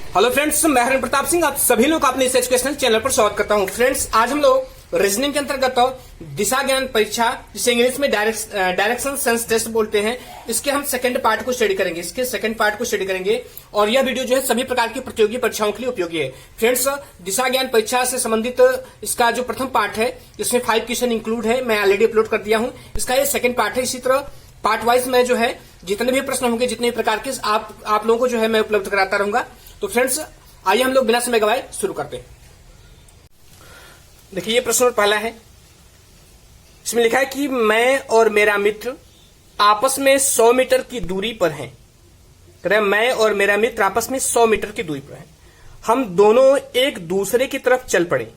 Hello friends, मैं हरिन प्रताप सिंह आप सभी लोग अपने इस एजुकेशनल चैनल पर स्वागत करता हूं। फ्रेंड्स, आज हम लोग रीजनिंग के अंतर्गत दिशा ज्ञान परीक्षा, जिसे इंग्लिश में डायरेक्शन सेंस टेस्ट बोलते हैं, इसके हम सेकंड पार्ट को स्टडी करेंगे। और यह वीडियो जो है सभी प्रकार की प्रतियोगी परीक्षाओं के लिए उपयोगी है। फ्रेंड्स, दिशा ज्ञान परीक्षा से संबंधित इसका जो प्रथम पार्ट है, इसमें 5 क्वेश्चन इंक्लूड है, मैं ऑलरेडी अपलोड कर दिया हूं। इसका ये सेकंड पार्ट है। इसी तरह पार्ट वाइज में जो है जितने भी प्रश्न होंगे, जितने भी प्रकार के आप लोगों को जो है मैं उपलब्ध कराता रहूंगा। तो फ्रेंड्स, आइए हम लोग बिना समय गवाए शुरू करते हैं। देखिए, ये प्रश्न पहला है। इसमें लिखा है कि मैं और मेरा मित्र आपस में 100 मीटर की दूरी पर हैं। मैं और मेरा मित्र आपस में 100 मीटर की दूरी पर हैं। हम दोनों एक दूसरे की तरफ चल पड़े।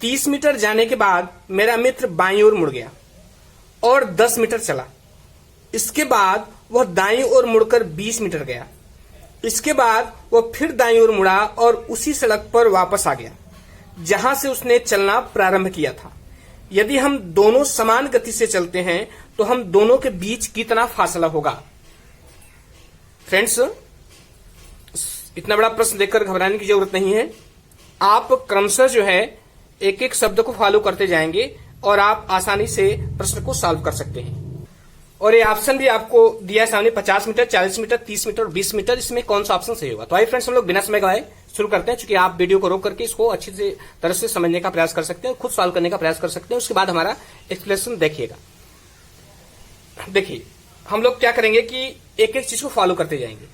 30 मीटर जाने के बाद मेरा मित्र बाईं ओर मुड़ गया और 10 मीटर चला। इसके बाद वह दाईं ओर मुड़कर 20 मीटर गया। इसके बाद वह फिर दाईं ओर मुड़ा और उसी सड़क पर वापस आ गया जहां से उसने चलना प्रारंभ किया था। यदि हम दोनों समान गति से चलते हैं तो हम दोनों के बीच कितना फासला होगा। फ्रेंड्स, इतना बड़ा प्रश्न देखकर घबराने की जरूरत नहीं है। आप क्रमशः जो है एक एक शब्द को फॉलो करते जाएंगे और आप आसानी से प्रश्न को सॉल्व कर सकते हैं। और ये ऑप्शन भी आपको दिया है सामने, 50 मीटर, 40 मीटर, 30 मीटर और 20 मीटर। इसमें कौन सा ऑप्शन सही होगा। तो आइए फ्रेंड्स, हम लोग बिना समय गवाए शुरू करते हैं। चूंकि आप वीडियो को रोक करके इसको अच्छी तरह से समझने का प्रयास कर सकते हैं, खुद सॉल्व करने का प्रयास कर सकते हैं। उसके बाद हमारा एक्सप्लेनेशन देखिएगा। देखिए, हम लोग क्या करेंगे कि एक एक चीज को फॉलो करते जाएंगे।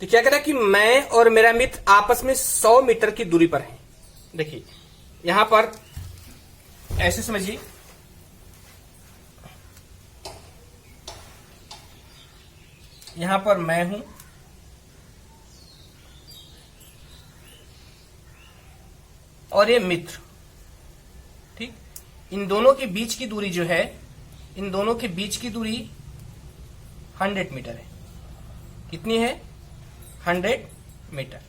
तो क्या कह रहा है कि मैं और मेरा मित्र आपस में 100 मीटर की दूरी पर है। देखिए, यहां पर ऐसे समझिए, यहां पर मैं हूं और ये मित्र, ठीक। इन दोनों के बीच की दूरी जो है, इन दोनों के बीच की दूरी 100 मीटर है। कितनी है? 100 मीटर।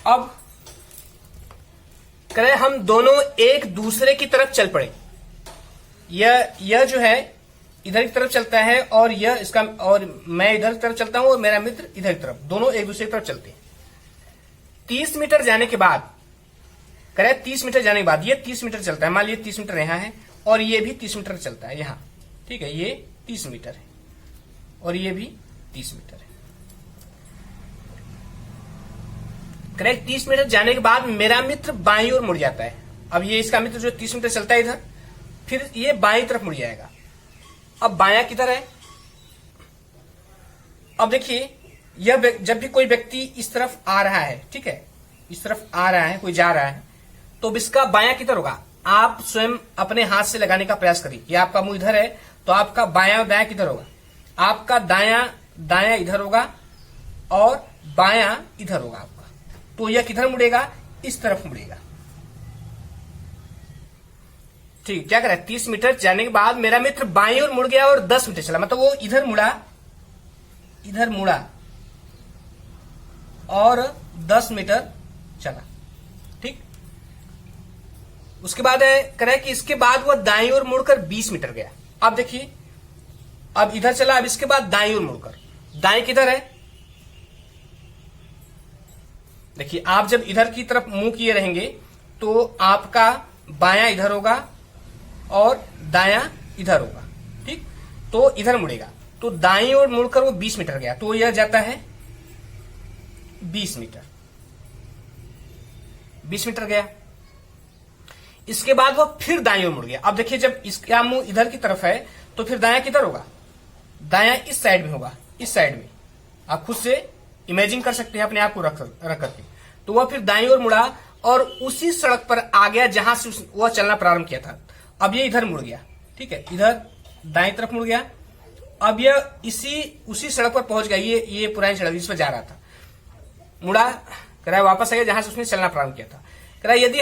अब करें, हम दोनों एक दूसरे की तरफ चल पड़े। यह जो है इधर की तरफ चलता है और यह इसका, और मैं इधर की तरफ चलता हूं और मेरा मित्र इधर की तरफ, दोनों एक दूसरे की तरफ चलते हैं। 30 मीटर जाने के बाद, करें 30 मीटर जाने के बाद ये 30 मीटर चलता है। मान लीजिए 30 मीटर यहां है और ये भी 30 मीटर चलता है यहां, ठीक है। ये 30 मीटर है और ये भी 30 मीटर है। करेक्ट। 30 मीटर जाने के बाद मेरा मित्र बाईं ओर मुड़ जाता है। अब ये इसका मित्र जो 30 मीटर चलता है इधर, फिर ये बाईं तरफ मुड़ जाएगा। अब बायां किधर है? अब देखिए, यह जब भी कोई व्यक्ति इस तरफ आ रहा है, ठीक है, इस तरफ आ रहा है, कोई जा रहा है, तो इसका बायां किधर होगा? आप स्वयं अपने हाथ से लगाने का प्रयास करिए कि आपका मुंह इधर है तो आपका बायां और दायां किधर होगा? आपका दायां इधर होगा और बायां इधर होगा आपका। तो यह किधर मुड़ेगा? इस तरफ मुड़ेगा, ठीक। क्या करें? 30 मीटर जाने के बाद मेरा मित्र बाईं ओर मुड़ गया और 10 मीटर चला, मतलब वो इधर मुड़ा और 10 मीटर चला, ठीक। उसके बाद करें कि इसके बाद वो दाईं ओर मुड़कर 20 मीटर गया। अब देखिए, अब इधर चला, अब इसके बाद दाईं ओर मुड़कर, दाएं किधर है? देखिए, आप जब इधर की तरफ मुंह किए रहेंगे तो आपका बायां इधर होगा और दायां इधर होगा, ठीक। तो इधर मुड़ेगा, तो दाईं ओर मुड़कर वो 20 मीटर गया, तो यह जाता है 20 मीटर। 20 मीटर गया। इसके बाद वो फिर दाईं ओर मुड़ गया। अब देखिए, जब इसका मुंह इधर की तरफ है तो फिर दायां किधर होगा? दायां इस साइड में होगा, इस साइड में। आप खुद से इमेजिन कर सकते हैं अपने आप को रख करके। तो वह फिर दाईं ओर मुड़ा और उसी सड़क पर आ गया जहां से वह चलना प्रारंभ किया था। अब ये इधर मुड़ गया, ठीक है, इधर दाईं तरफ मुड़ गया। अब यह उसी सड़क पर पहुंच गया, ये पुरानी सड़क जिस पर जा रहा था, मुड़ा, करा वापस आ गया जहां से उसने चलना प्रारंभ किया था। करा यदि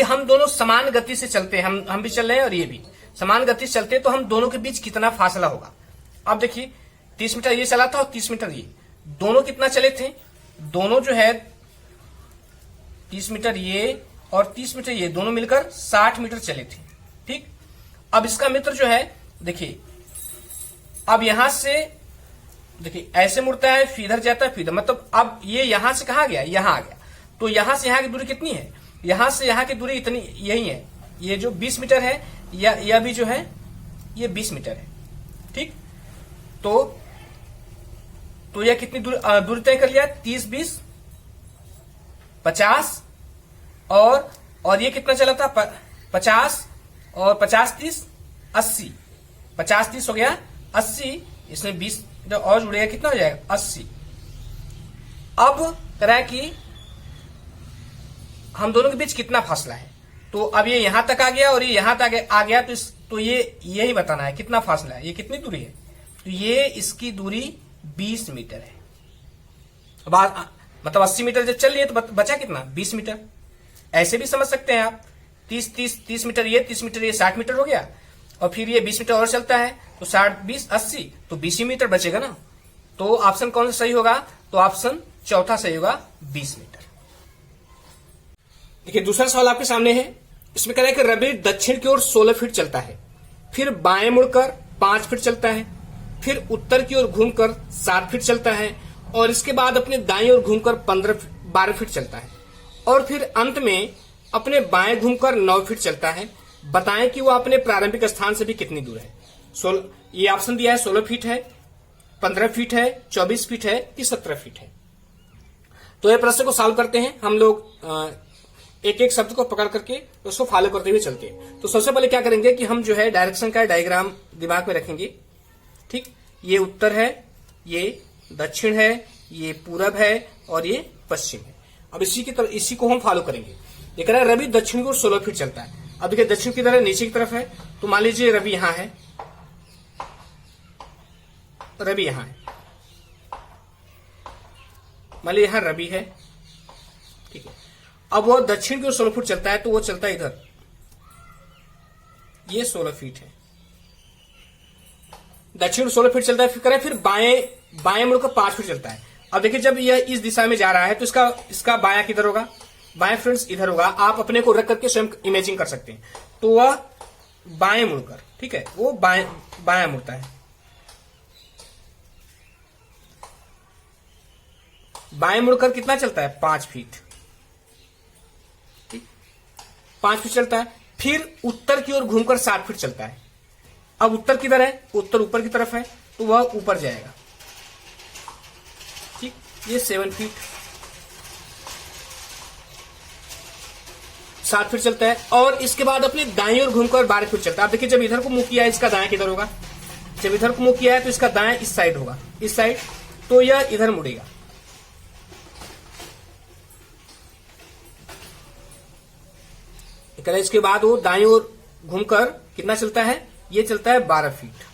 हम दोनों समान गति से चलते हैं, हम भी चल रहे हैं और ये भी समान गति से चलते हैं, तो हम दोनों के बीच कितना फासला होगा। अब देखिए, 30 मीटर ये चला था और 30 मीटर ये, दोनों कितना चले थे? दोनों जो है 30 मीटर ये और 30 मीटर ये, दोनों मिलकर 60 मीटर चले थे, ठीक। अब इसका मित्र जो है, देखिए, अब यहां से देखिए ऐसे मुड़ता है, फिर इधर जाता है, फिर इधर, मतलब अब ये यहां से कहा गया, यहां आ गया। तो यहां से यहां की दूरी कितनी है, यहां से यहां की दूरी इतनी यही है, ये जो 20 मीटर है, यह भी जो है ये 20 मीटर है। ठीक, तो यह कितनी दूरी तय कर लिया, 30 20 50, और ये कितना चला था, 50 और 50 30 80, 50 30 हो गया 80, इसमें 20 और जुड़ेगा, कितना हो जाएगा 80। अब कह रहा है कि हम दोनों के बीच कितना फासला है, तो अब ये यहां तक आ गया और ये यहां तक आ गया, तो ये यही बताना है कितना फासला है, ये कितनी दूरी है, तो ये इसकी दूरी 20 मीटर है। अब मतलब 80 मीटर जब चल रही है तो बचा कितना, 20 मीटर। ऐसे भी समझ सकते हैं आप, 30 मीटर ये, 30 मीटर ये, 60 मीटर हो गया, और फिर ये 20 मीटर और चलता है, तो 60 20 80, तो 20 ही मीटर बचेगा ना। तो ऑप्शन कौन सा सही होगा, तो ऑप्शन चौथा सही होगा, 20 मीटर। देखिए दूसरा सवाल आपके सामने है, इसमें कह रहा है कि रवि दक्षिण की ओर 16 फीट चलता है, फिर बाएं मुड़कर 5 फीट चलता है, फिर उत्तर की ओर घूमकर 7 फीट चलता है, और इसके बाद अपने दाएं ओर घूमकर 12 फीट चलता है, और फिर अंत में अपने बाएं घूमकर 9 फीट चलता है। बताएं कि वो अपने प्रारंभिक स्थान से भी कितनी दूर है। ये ऑप्शन दिया है, 16 फीट है, 15 फीट है, 24 फीट है कि 17 फीट है। तो ये प्रश्न को सॉल्व करते हैं हम लोग, एक एक शब्द को पकड़ करके उसको फॉलो करते हुए चलते हैं। तो सबसे पहले क्या करेंगे कि हम जो है डायरेक्शन का डायग्राम दिमाग में रखेंगे। ठीक, ये उत्तर है, ये दक्षिण है, ये पूरब है, और ये पश्चिम है। अब इसी को हम फॉलो करेंगे। ये कह रहा है रवि दक्षिण की ओर 16 फीट चलता है। अब देखिए दक्षिण किधर है, नीचे की तरफ है, तो मान लीजिए रवि यहां है, रवि यहां है, मान लीजिए यहां रवि है। ठीक है, अब वो दक्षिण की ओर 16 फीट चलता है, तो वो चलता है इधर, ये 16 फीट है, दक्षिण 16 फीट चलता है। फिर करें, फिर बाएं मुड़कर 5 फीट चलता है। अब देखिए जब यह इस दिशा में जा रहा है तो इसका बायां किधर होगा, बाएं फ्रेंड्स इधर होगा। आप अपने को रख करके स्वयं इमेजिन कर सकते हैं। तो वह बाएं मुड़कर, ठीक है, वो बायां मुड़ता है, बाएं मुड़कर कितना चलता है, 5 फीट। ठीक, 5 फीट चलता है। फिर उत्तर की ओर घूमकर 7 फीट चलता है। अब उत्तर किधर है, उत्तर ऊपर की तरफ है, तो वह ऊपर जाएगा। ठीक, ये 7 फीट, 7 फीट चलता है। और इसके बाद अपने दाएं ओर घूमकर 12 फीट चलता है। अब देखिए जब इधर को मुंह किया है, इसका दाएं किधर होगा, जब इधर को मुंह किया है तो इसका दाएं इस साइड होगा, इस साइड, तो यह इधर मुड़ेगा। इसके बाद वो दाएं ओर घूमकर कितना चलता है, ये चलता है 12 फीट।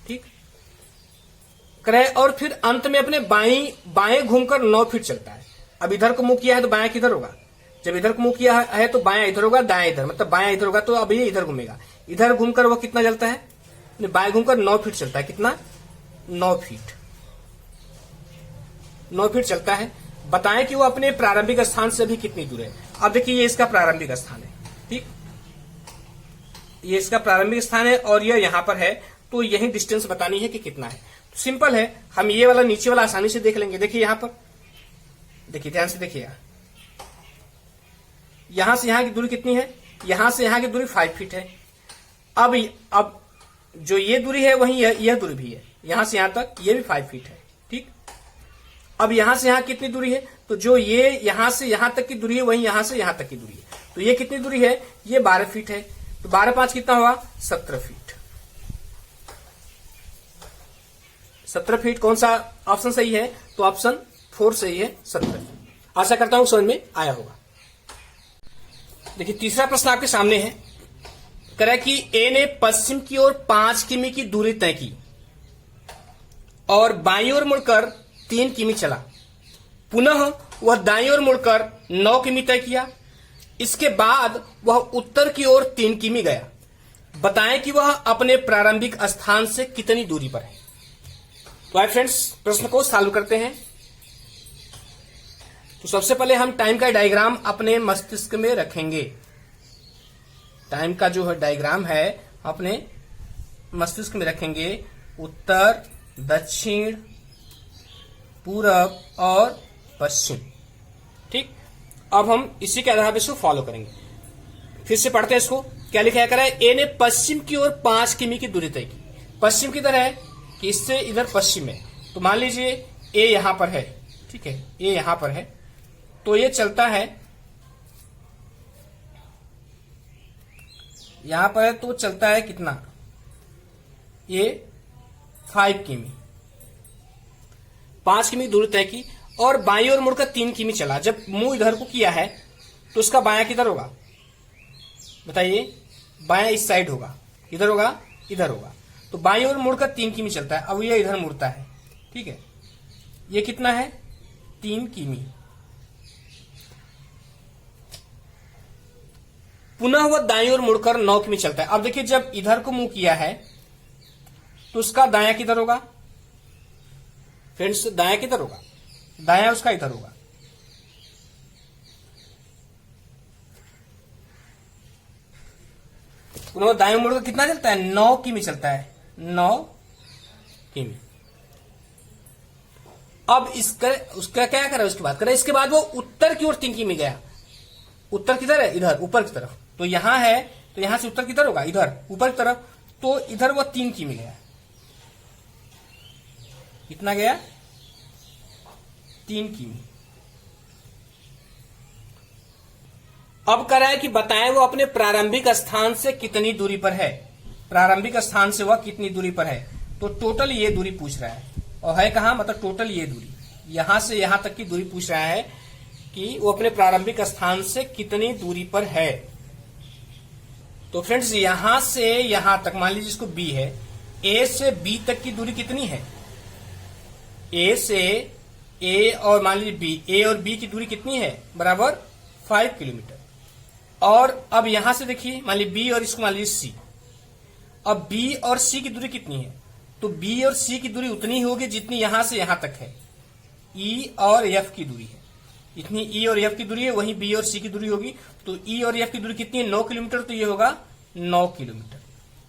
ठीक, करे, और फिर अंत में अपने बाएं घूमकर 9 फीट चलता है। अब इधर को मुंह किया है तो बायां किधर होगा, जब इधर को मुंह किया है तो बायां इधर होगा, दायां इधर, मतलब बायां इधर होगा, तो अब ये इधर घूमेगा। इधर घूमकर वो कितना चलता है, बाएं घूमकर 9 फीट चलता है। कितना, 9 फीट, 9 फीट चलता है। बताएं कि वो अपने प्रारंभिक स्थान से भी कितनी दूर है। अब देखिए ये इसका प्रारंभिक स्थान है। ठीक, ये इसका प्रारंभिक स्थान है और ये यहां पर है, तो यही डिस्टेंस बतानी है कि कितना है। तो सिंपल है, हम ये वाला नीचे वाला आसानी से देख लेंगे। देखिए यहां पर, देखिए ध्यान से देखिएगा, यहां से यहां की दूरी कितनी है, यहां से यहां की दूरी 5 फीट है। अब जो ये दूरी है वही यह दूरी भी है, यहां से यहां तक ये भी 5 फीट है। ठीक, अब यहां से यहां कितनी दूरी है, तो जो ये यहां से यहां तक की दूरी है वही यहां से यहां तक की दूरी है। तो ये कितनी दूरी है, ये 12 फीट है। तो 12 5 कितना हुआ, 17 फीट। 17 फीट कौन सा ऑप्शन सही है, तो ऑप्शन 4 सही है, 17 फीट। आशा करता हूं समझ में आया होगा। देखिए तीसरा प्रश्न आपके सामने है, कह रहा है कि ए ने पश्चिम की ओर 5 किमी की दूरी तय की और बाईं ओर मुड़कर 3 किमी चला। पुनः वह दाईं ओर मुड़कर 9 किमी तय किया। इसके बाद वह उत्तर की ओर 3 किमी गया। बताएं कि वह अपने प्रारंभिक स्थान से कितनी दूरी पर है। तो आइए फ्रेंड्स प्रश्न को सॉल्व करते हैं। तो सबसे पहले हम टाइम का डायग्राम अपने मस्तिष्क में रखेंगे। टाइम का जो है डायग्राम है अपने मस्तिष्क में रखेंगे। उत्तर, दक्षिण, पूरब और पश्चिम। ठीक, अब हम इसी के आधार पर इसको फॉलो करेंगे। फिर से पढ़ते हैं इसको। क्या लिखा है? ए ने पश्चिम की ओर 5 किमी की दूरी तय की। पश्चिम किधर है कि इससे इधर पश्चिम है, तो मान लीजिए ए यहां पर है, ठीक है, ए यहां पर है, तो ये चलता है यहां पर है, तो चलता है कितना? ये 5 किमी, 5 किमी दूरी तय की और बाईं ओर मुड़कर 3 किमी चला। जब मुंह इधर को किया है तो उसका बायां किधर होगा? बताइए, बायां इस साइड होगा, इधर होगा, इधर होगा, तो बाईं ओर मुड़कर 3 किमी चलता है। अब ये इधर मुड़ता है, ठीक है, ये कितना है? 3 किमी। पुनः वह दाईं ओर मुड़कर 9 किमी चलता है। अब देखिए, जब इधर को मुंह किया है तो उसका दायां किधर होगा? फ्रेंड्स, दायां किधर होगा? दायां उसका इधर होगा। पुनः दाएं मुड़ कर कितना चलता है? 9 किमी चलता है, 9 किमी। अब उसका क्या करा? उसके बाद करा, इसके बाद वो उत्तर की ओर 3 किमी गया। उत्तर किधर है? इधर, ऊपर की तरफ। तो यहां है, तो यहां से उत्तर किधर होगा? इधर, ऊपर की तरफ। तो इधर वो 3 किमी गया। कितना गया? 3 किमी। अब कह रहा है कि बताएं वो अपने प्रारंभिक स्थान से कितनी दूरी पर है। प्रारंभिक स्थान से वह कितनी दूरी पर है, तो टोटल ये दूरी पूछ रहा है। और है कहां? मतलब टोटल ये दूरी, यहां से यहां तक की दूरी पूछ रहा है कि वो अपने प्रारंभिक स्थान से कितनी दूरी पर है। तो फ्रेंड्स, यहां से यहां तक मान लीजिए इसको बी है, ए से बी तक की दूरी कितनी है? ए से ए और मान लीजिए बी, ए और बी की दूरी कितनी है? बराबर 5 किलोमीटर। और अब यहां से देखिए, मान लीजिए बी और इसको मान लीजिए सी। अब बी और सी की दूरी कितनी है? तो बी और सी की दूरी उतनी होगी जितनी यहां से यहां तक है। ई और एफ की दूरी है, इतनी ई और एफ की दूरी है, वहीं बी और सी की दूरी होगी। तो ई और एफ की दूरी कितनी है? 9 किलोमीटर, तो ये होगा 9 किलोमीटर।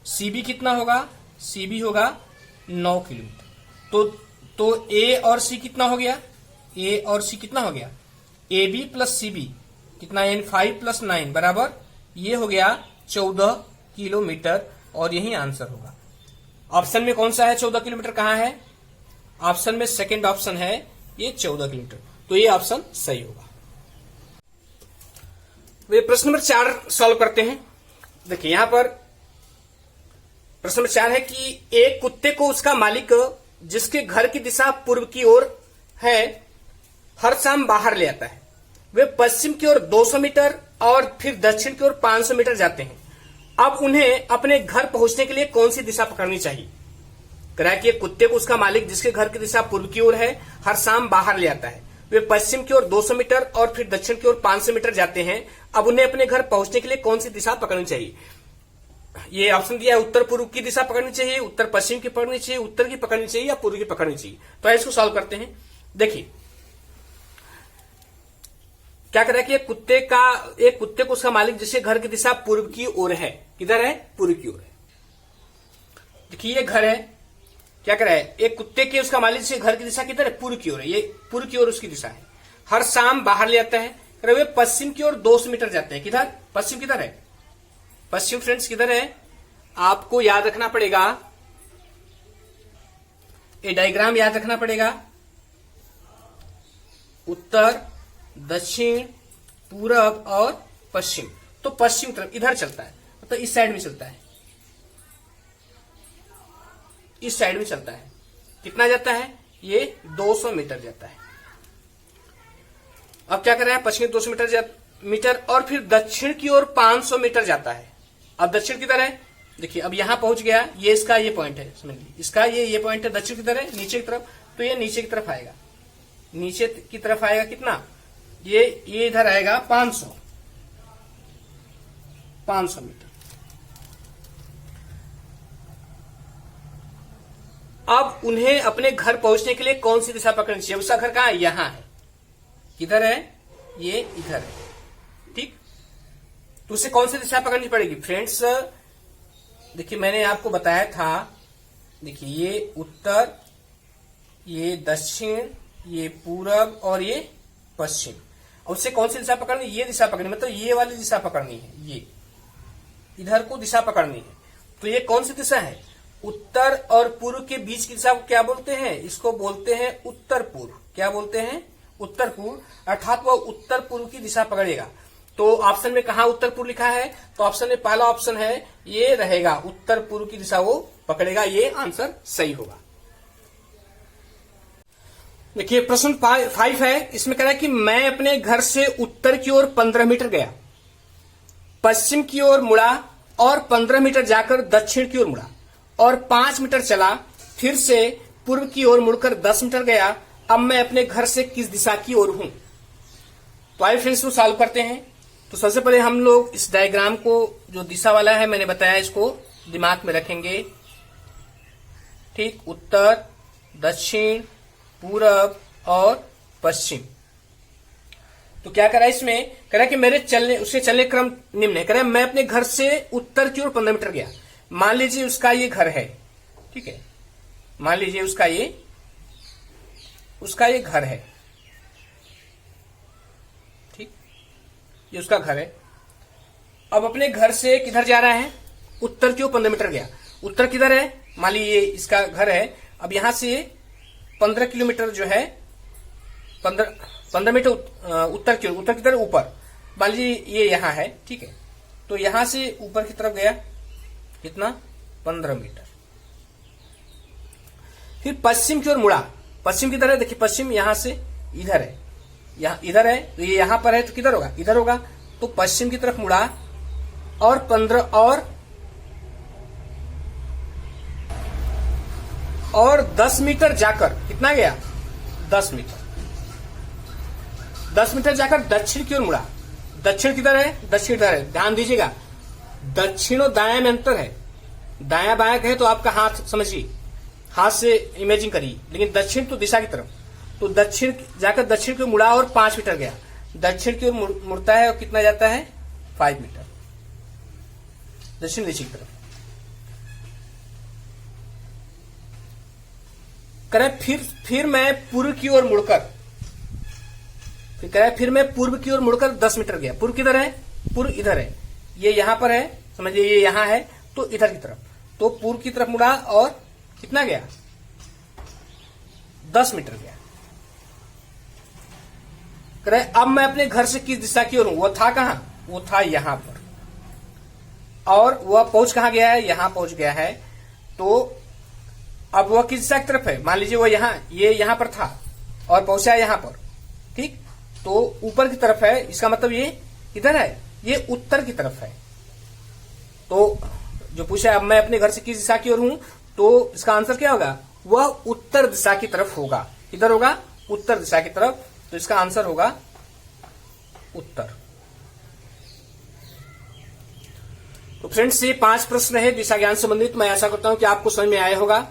सी बी कितना होगा? सी बी होगा 9 किलोमीटर। तो ए और सी कितना हो गया? ए और सी कितना हो गया? A B plus C B कितना? यानी 5 + 9 बराबर ये हो गया 14 किलोमीटर। और यही आंसर होगा। ऑप्शन में कौन सा है? 14 किलोमीटर कहां है? ऑप्शन में सेकंड ऑप्शन है, ये 14 किलोमीटर। तो ये ऑप्शन सही होगा। वे प्रश्न नंबर 4 सॉल्व करते हैं। देखिए यहां पर प्रश्न नंबर 4 है कि एक कुत्ते को उसका मालिक, जिसके घर की दिशा पूर्व की ओर है, हर शाम बाहर ले आता है। वे पश्चिम की ओर 200 मीटर और फिर दक्षिण की ओर 500 मीटर जाते हैं। अब उन्हें अपने घर पहुंचने के लिए कौन सी दिशा पकड़नी चाहिए? कह रहा है कि एक कुत्ते को उसका मालिक, जिसके घर की दिशा पूर्व की ओर है, हर शाम बाहर ले आता है। वे पश्चिम की ओर 200 मीटर और फिर दक्षिण की ओर 500 मीटर जाते हैं। अब उन्हें अपने घर पहुंचने के लिए कौन सी दिशा पकड़नी चाहिए? ये ऑप्शन दिया है, उत्तर पूर्व की दिशा पकड़नी चाहिए, उत्तर पश्चिम की पकड़नी चाहिए, उत्तर की पकड़नी चाहिए या पूर्व की पकड़नी चाहिए। तो इसको सॉल्व करते हैं। देखिए क्या कर रहा है कि एक कुत्ते को उसका मालिक, जिसके घर की दिशा पूर्व की ओर है, किधर है? पूर्व की ओर है। देखिए ये घर है, क्या कर रहा है? एक कुत्ते के उसका मालिक, जिसके घर की दिशा किधर है? पूर्व की ओर है। ये पूर्व की ओर उसकी दिशा है। हर शाम बाहर ले आता है। वे पश्चिम की ओर 200 मीटर जाते हैं। किधर? पश्चिम किधर है? पश्चिम फ्रेंड्स किधर है? आपको याद रखना पड़ेगा, ये डायग्राम याद रखना पड़ेगा। उत्तर, दक्षिण, पूरब और पश्चिम। तो पश्चिम तरफ इधर चलता है, तो इस साइड में चलता है, इस साइड में चलता है। कितना जाता है? ये 200 मीटर जाता है। अब क्या कर रहा है? पश्चिम 200 मीटर और फिर दक्षिण की ओर 500 मीटर जाता है। अब दक्षिण किधर है? देखिए अब यहां पहुंच गया, ये इसका ये पॉइंट है, समझ लीजिए इसका ये पॉइंट है। दक्षिण किधर है? नीचे की तरफ। तो ये नीचे की तरफ आएगा, नीचे की तरफ आएगा। कितना? ये इधर आएगा 500 मीटर। अब उन्हें अपने घर पहुंचने के लिए कौन सी दिशा पकड़नी चाहिए? उसका घर कहां है? यहां है। किधर है? ये इधर है, ठीक। तो उसे कौन सी दिशा पकड़नी पड़ेगी? फ्रेंड्स देखिए मैंने आपको बताया था, देखिए ये उत्तर, ये दक्षिण, ये पूरब और ये पश्चिम। और उससे कौन सी दिशा पकड़नी? ये दिशा पकड़नी, मतलब ये वाली दिशा पकड़नी है, ये इधर को दिशा पकड़नी है। तो ये कौन सी दिशा है? उत्तर और पूर्व के बीच की दिशा को क्या बोलते हैं? इसको बोलते हैं उत्तर पूर्व। क्या बोलते हैं? उत्तर पूर्व, अर्थात वह उत्तर पूर्व की दिशा पकड़ेगा। तो ऑप्शन में कहा उत्तर पूर्व लिखा है? तो ऑप्शन में पहला ऑप्शन है, ये रहेगा, उत्तर पूर्व की दिशा वो पकड़ेगा। ये आंसर सही होगा। देखिए प्रश्न 5 है, इसमें कह रहा है कि मैं अपने घर से उत्तर की ओर 15 मीटर गया, पश्चिम की ओर मुड़ा और 15 मीटर जाकर दक्षिण की ओर मुड़ा और 5 मीटर चला, फिर से पूर्व की ओर मुड़कर 10 मीटर गया। अब मैं अपने घर से किस दिशा की ओर हूं? तो आइए फ्रेंड्स, को सॉल्व करते हैं। तो सबसे पहले हम लोग इस डायग्राम को, जो दिशा वाला है मैंने बताया, इसको दिमाग में रखेंगे। ठीक, उत्तर, दक्षिण, पूरब और पश्चिम। तो क्या करा इसमें? कह रहा है कि मेरे चलने क्रम निम्न है। कह रहा है मैं अपने घर से उत्तर की ओर 15 मीटर गया। मान लीजिए उसका ये घर है, ठीक है, मान लीजिए उसका ये घर है, ठीक, ये उसका घर है। अब अपने घर से किधर जा रहा है? उत्तर की ओर 15 मीटर गया। उत्तर किधर है? मान लीजिए इसका घर है। अब यहां से 15 किलोमीटर जो है, 15 मीटर उत्तर की तरफ ऊपर, मान लीजिए ये यहां है, ठीक है। तो यहां से ऊपर की तरफ गया, कितना? 15 मीटर। फिर पश्चिम की ओर मुड़ा। पश्चिम किधर है? देखिए पश्चिम यहां से इधर है, यहां इधर है, तो ये यहां पर है, तो किधर होगा? इधर होगा। तो पश्चिम की तरफ मुड़ा और 15 और 10 मीटर जाकर, कितना गया? 10 मीटर। 10 मीटर जाकर दक्षिण की ओर मुड़ा। दक्षिण किधर है? दक्षिण इधर है, ध्यान दीजिएगा। दक्षिण और दाया में अंतर है। दाया बाया कहे तो आपका हाथ समझिए, हाथ से इमेजिन करिए, लेकिन दक्षिण तो दिशा की तरफ। तो दक्षिण जाकर दक्षिण की ओर मुड़ा और 5 मीटर गया। दक्षिण की ओर मुड़ता है और कितना जाता है? 5 मीटर दक्षिण दिशा की तरफ। करे फिर मैं पूर्व की ओर मुड़कर, फिर मैं पूर्व की ओर मुड़कर 10 मीटर गया। पूर्व किधर है? पूर्व इधर है, ये यहां पर है, समझिए ये यहां है, तो इधर की तरफ। तो पूर्व की तरफ मुड़ा और कितना गया? 10 मीटर गया। करे अब मैं अपने घर से किस दिशा की ओर हूं? वो था कहां? वो था यहां पर, और वह पहुंच कहां गया है? यहां पहुंच गया है। तो अब वह किस दिशा की तरफ है? मान लीजिए वो ये यहां पर था और पहुंचा यहां पर, ठीक, तो ऊपर की तरफ है। इसका मतलब ये इधर है, ये उत्तर की तरफ है। तो जो पूछा अब मैं अपने घर से किस दिशा की ओर हूं, तो इसका आंसर क्या होगा? वह उत्तर दिशा की तरफ होगा। इधर होगा, उत्तर दिशा की तरफ। तो इसका आंसर होगा उत्तर। तो फ्रेंड्स, ये 5 प्रश्न है दिशा ज्ञान संबंधित। मैं आशा करता हूं कि आपको समझ में आया होगा।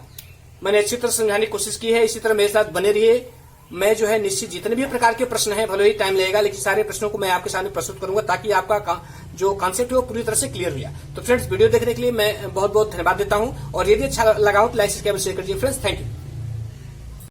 मैंने अच्छी तरह समझाने की कोशिश की है। इसी तरह मेरे साथ बने रहिए। मैं जो है निश्चित जितने भी प्रकार के प्रश्न हैं, भले ही टाइम लगेगा, लेकिन सारे प्रश्नों को मैं आपके सामने प्रस्तुत करूंगा, ताकि आपका जो कॉन्सेप्ट है वो पूरी तरह से क्लियर हो जाए। तो फ्रेंड्स, वीडियो देखने के लिए मैं बहुत बहुत धन्यवाद देता हूं, और यदि अच्छा लगा हो तो लाइक, सब्सक्राइब, शेयर करिए फ्रेंड्स। Thank you.